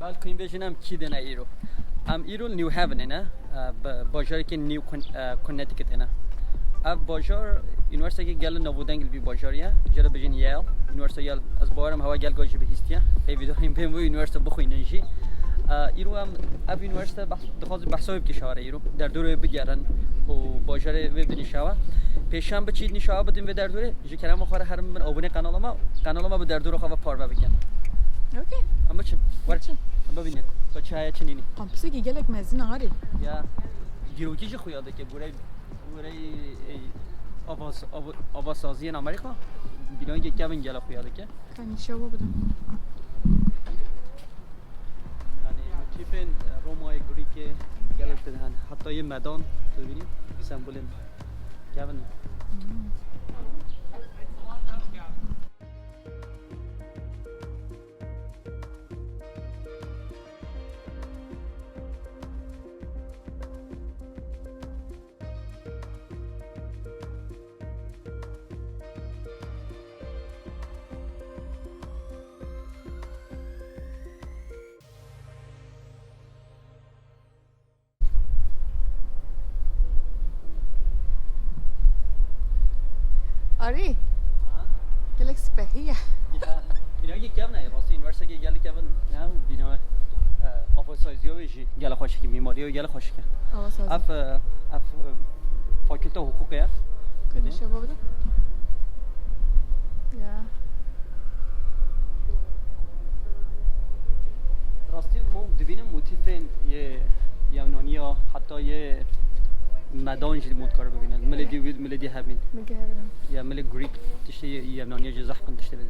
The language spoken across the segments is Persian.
بعد کیم بشینم کی دنه ایرو ایرو نیو هیون نه باجاری که نیو کنتیکت نه باجار یونیورسیتی گل نبودن بی باجاریه جدا بجین یال یونیورسیتی یال از بارم هوا گل گاجی به هستیه ای ویدیو هم بهم یونیورسیتی بخویننجی ایرو هم اب یونیورسیتی دخواست بحثایی که شواره ایرو در دوره بگیرن و باجار وب نشوا پیشم بچید نشوا بدیم و در دوره جی کلام آخر هر من آبونه قنال ما به در دوره خواه پار بکن اوکی اما چه ورچه ببینید با چه چنینی کامپوسی که گلک مزین هاری یا گیروکی چه خویاده که بوره آواسازی in Amerika binayı gekevin gel خویاده که کنی شو بدم yani motifin رومای گریک گل بدهن حتی یه مدان تو ببینید سمبولن کevin آری گلک سپهیه binayı gekevin ne rasti üniversiteye gel kevin ne bina آواسازی و جی گل خوشی که میماری و گل خوشی که اف فاکولته حقوقیه کنی شو بدم یا راستی ما دوینم موتیفین یه یونانی ها حتی یه مدان جدی مدکار ببینن ملدی همین میگه هرم یا مل گریک تشتی یونانی جزح کن تشتی بده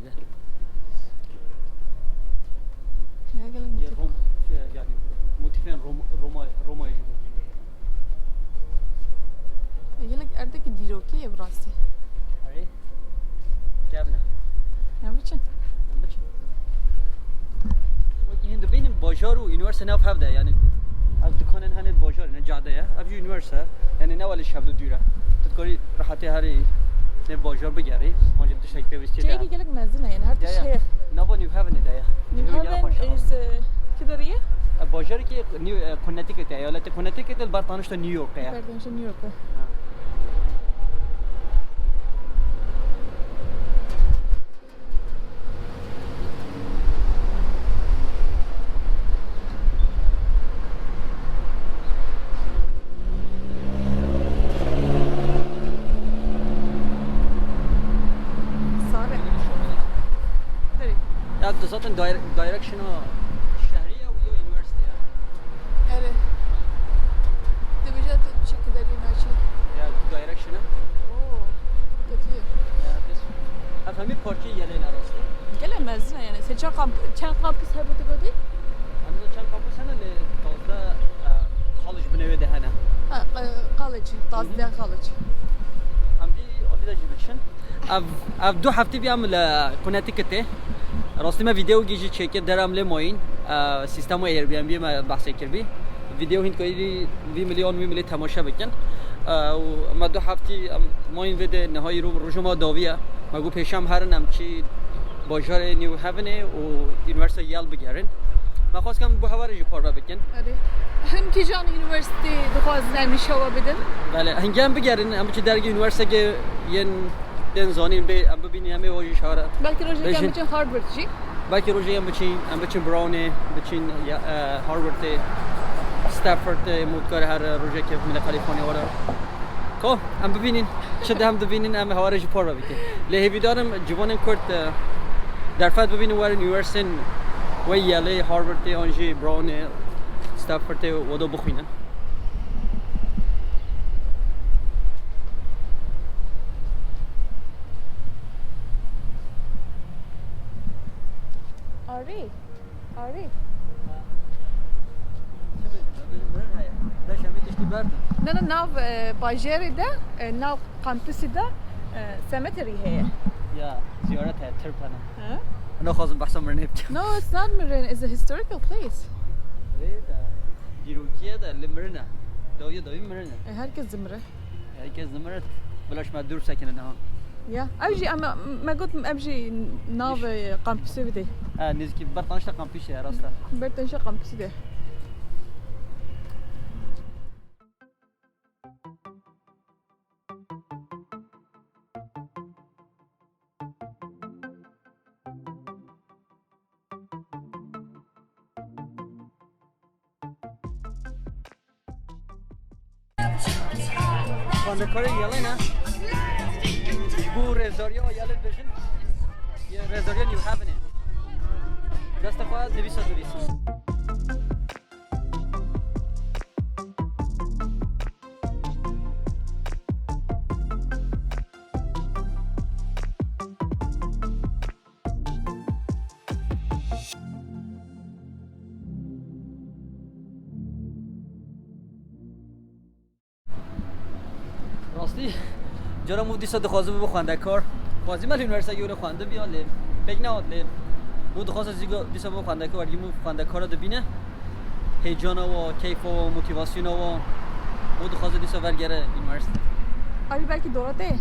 یا گلک یه روم یعنی موتیفین روما جدی گلک ارده که دیروکیه براستی آره کابنا نمیشه وقتی هند ببینیم باجار و یونیورسیتی ناف هفته یعنی از دکانن هنر باجار نه جاده ابی یونیورسیتی یعنی نه ولی شب دو دیره تذکری راحتی هری نه باجار بگیری آنجا تشکیل بیستی جایی گلک مزینه یعنی هر شهر نوا نیو هیون دایا نیو هیون از کدریه باجاری که نیو کنتیکت ایالت کنتیکت البرتانش تا نیویورک ہے بردنش نیویورک zaten direction شهریه و یا یونیورسیتی اره دیویژن تو چه کدری ناشی یا direction اوه کتیه یا بس افهمی پارکی یلی نراسته گله مزینه یعنی سه چند کامپوس هر بوده بودی؟ هنوز چند کامپوس هنه تازه کالج بنوی دهنه کالج تازه کالج همدی آدیده جیبشن اف دو هفته بیام لکنتیکته راستی ما ویدیو گیجی چک درام له موین سیستم ایر بی ام بی ما بحث کردی ویدیو هند کوی 20 میلیون تماشا بکن و ما دو هفته موین ویدیو نهایی رو رجوع داویه ما گو پیشم هر نم چی باجار نیو هیون و یونیورسیتی یال بگیرن ما خواستم به هوارج پار بکن آره هم کی جان یونیورسیتی دخواست میشه و بدن بله هنگام بگیرن اما چه در یونیورسیتی ین زانین به ام ببینی همه واژه شهر بلکه روزی که بچین هاروارد چی بلکه روزی هم بچین براونه بچین هاروارد استافورد مودکار هر روزی که من کالیفرنیا وارد کو ام ببینین چه هم ببینین ام هوارج پار بکن لهوی دارم جوانم کرد در فت ببینیم وارد یونیورسیتی و یالی هاروارد آنجی براونه استافورد و دو بخوینن آری نه ناو باجری ده ناو کامپوسی ده سمتری هی یا زیارت ہے ترپانه انا خواستم بحثم مرنه بچم No, it's not Marin. It's a historical place. دیروکیه ده لمرنه داوی مرنه herkes zımrı. herkes زمرت بلاش ما دور ساکنه نه یا اوجی اما ما گفت اوجی ناو کامپوسی بده نزدیکی برتانش تا کامپیشه راسته برتنش کامپوسی ده خواندکار یاله نه بو رزاریا یاله بجن یا رزاریا نیو هفنه دست خواهد 200 راستی جرا مودی صد خوازه به خواندکار خوازی من یونیورسیتی رو خوانده بیاله فکر نهاد لی بود خواسته زیگا دیسا به خواندکار ورگی مو خواندکار رو ببینه هیجان و کیف و موتیواسیون و بود خواسته دیسا ورگره یونیورسیتی آری بلکه دوراته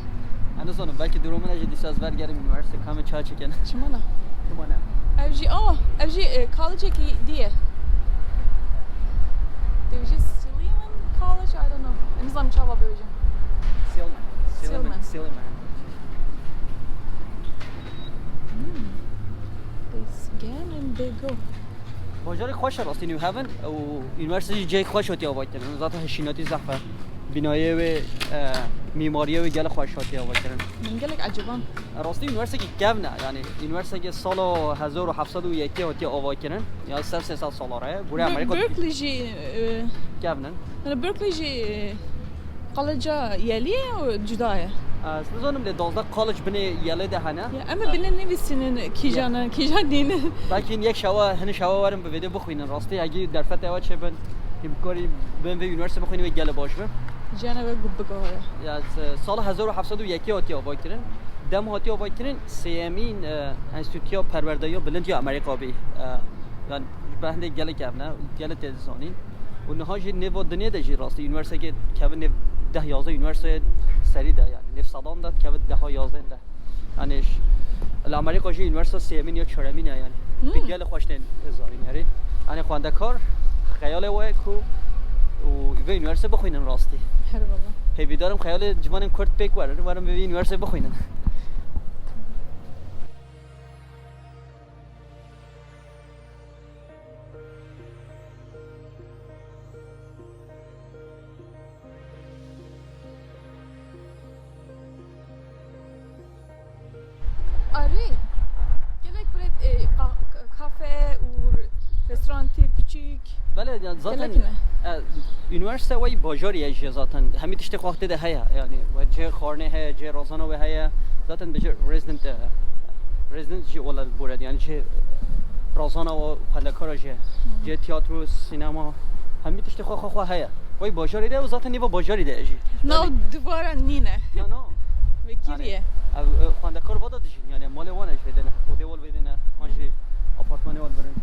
انا سونم بلکه درومن اجی دیسا از ورگره یونیورسیتی کام چا چکن چما نه شما نه اوجی اوجی کالج کی دیه دیوجی سلیمان کالج I don't know نظام چاوا بوجم سیلمن They they go. باجار خوش راستی نیو هفن و یونیورسیتی جای خوش هاتی آواید کردن ذات هشیناتی زخفه بنایه و میماریه و گل خوش هاتی آواید کردن من گلک عجبان راستی یونیورسیتی گونه یعنی یونیورسیتی سال 1701 هاتی آواید کردن یا 300 ساله بوده امریکا برکلی جی گونه من برکلی جی کالجا یلیه و جدایه از نظرم ل 12 کالج بنی یله دهنه اما بینن نویسینن کیجان دینه بلکه یک شوا هن شوا ورم به ویدیو بخوینن راستی اگه در فت اوا چه بن امکانی بن به یونیورسیتی بخوینن و گله باش به جانا به گوب بگوه یا سال 1701 هاتی آباد کردن دم هاتی آباد کردن سیمین انستیتویا پرورده‌ای بلندی آمریکا بی یعنی بهنده گله کبنه گله تزانی و نهاج نو دنیا دجی راستی یونیورسیتی که 10 11 یونیورسیتی سری ده یعنی نف صدام داد که 10 11 ده یعنی الامریکا جی یونیورسیتی سیمین یا چهارمین یعنی دیگه خوشتن ازاری نری یعنی خواندکار خیال وای کو و به یونیورسیتی بخوینن راستی هر والله هیوی دارم خیال جوانم کرد پیک ورن برام به یونیورسیتی بخوینن آره گلک برید کافه و رستورانتی پیچیک بله ذاتن یونیورسیتی وای باجاری اجی ذاتن همین تشت خواهده ده هیا یعنی و جه خارنه هیا جه رازانه و هیا ذاتن بجه رزیدنت جه اول بورد یعنی جه رازانه و خواندکار جه تئاتر و سینما همین تشت خواه هیا وای باجاری ده و ذاتن نیو باجاری ده اجی نه دوباره نینه نه بکیریه خواندکار وادا دیجین یعنی مال وانش بدنه و دیوال بدنه آنجی آپارتمانی وال برن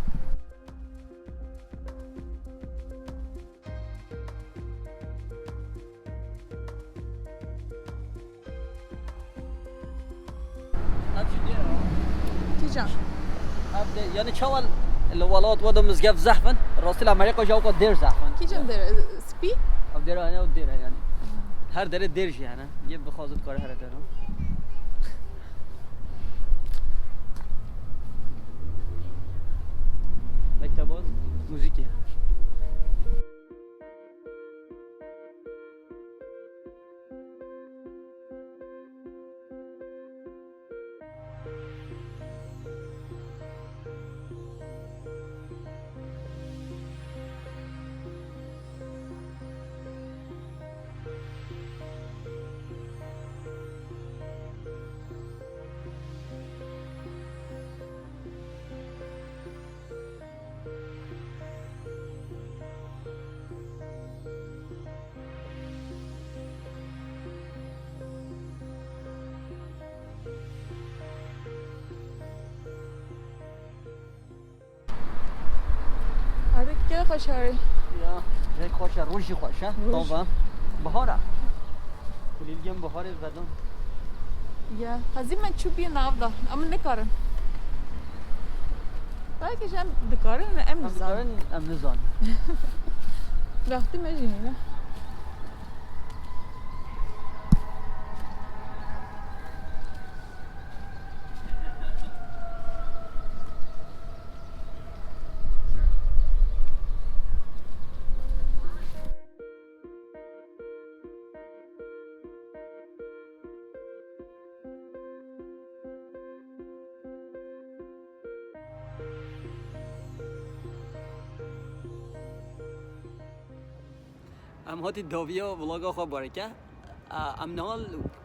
تیجان یعنی چاول الولاد ودا مزگف زحفن راستی الامریکا جاو کو دیر زحفن کیجان در سپی او دیر انا و دیر یعنی هر دره دیر جی یعنی یه بخوازت کار هر دره مکتبات موزیکی گل خوشاری یا جای خوشه روشی خوشه طبعا بهاره کلیلگیم بهاره زدن Ya, hazime çubuğu navda ama ne karın? Belki jem dikarın em Am zan. dikarin am nizan. Vakti mecnine. Am hoti davia vloga خو baraka. Am nal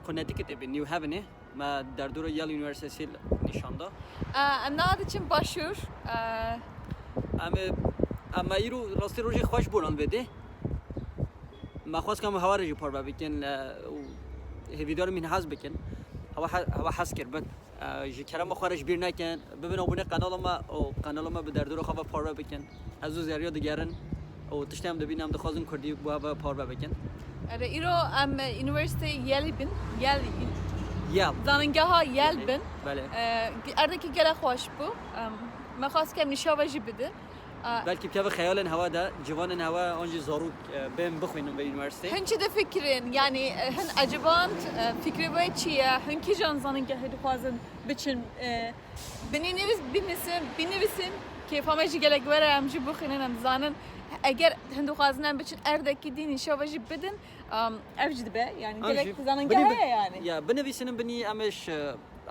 Connecticut be New Haven ma dar dura Yale University nişanda. Em nad için başvur. Am iru rasti roji خوش buran vede. ما خواست كم هوارج بار بكن هفيدار من حز بكن هوا حس كر بد جي كلام خارج بير نكن ببین ابونه قنال ما به دردور خواب پار بکن از او زیریا دیگرن او تشتم دبینم دخوازن کردی با پار بکن ایرو ام üniversite Yale bin. یا Zanıngaha Yale bin. بله Erdeki gele hoş bu. ما خواست كم نشاوجي بدن. بلکه که خیال هوا ده جوان هوا آنجا زارو بهم بخوینم به یونیورسیته Hınçı da fikrin yani hın acaba fikri ve çiye hınki can zanıngaha dixwazin biçin binivisin keyfamacı gelek vere em jî bixwînin em zanin eğer hin dixwazin em biçin erdekî dînî şava jî bidin ev jî dibe yani gelek zanıngaha yani. یا بنویسینم بنی امش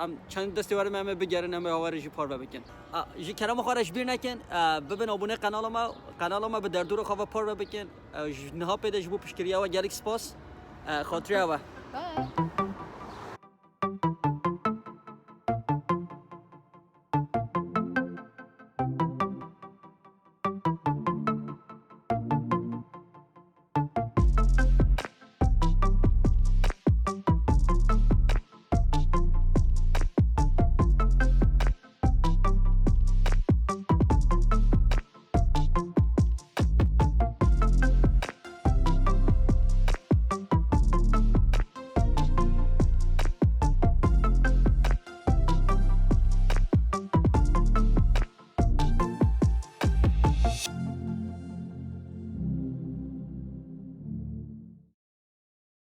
ام چند دستی ورم ام بگیرن ام هوارجی پار بکن جی کرام خارج بیر نکن ببین ابونه قنال ما به دردور خواب پار بکن نه پیداش بو پشکریا و گلیک سپاس خاطری و Bye.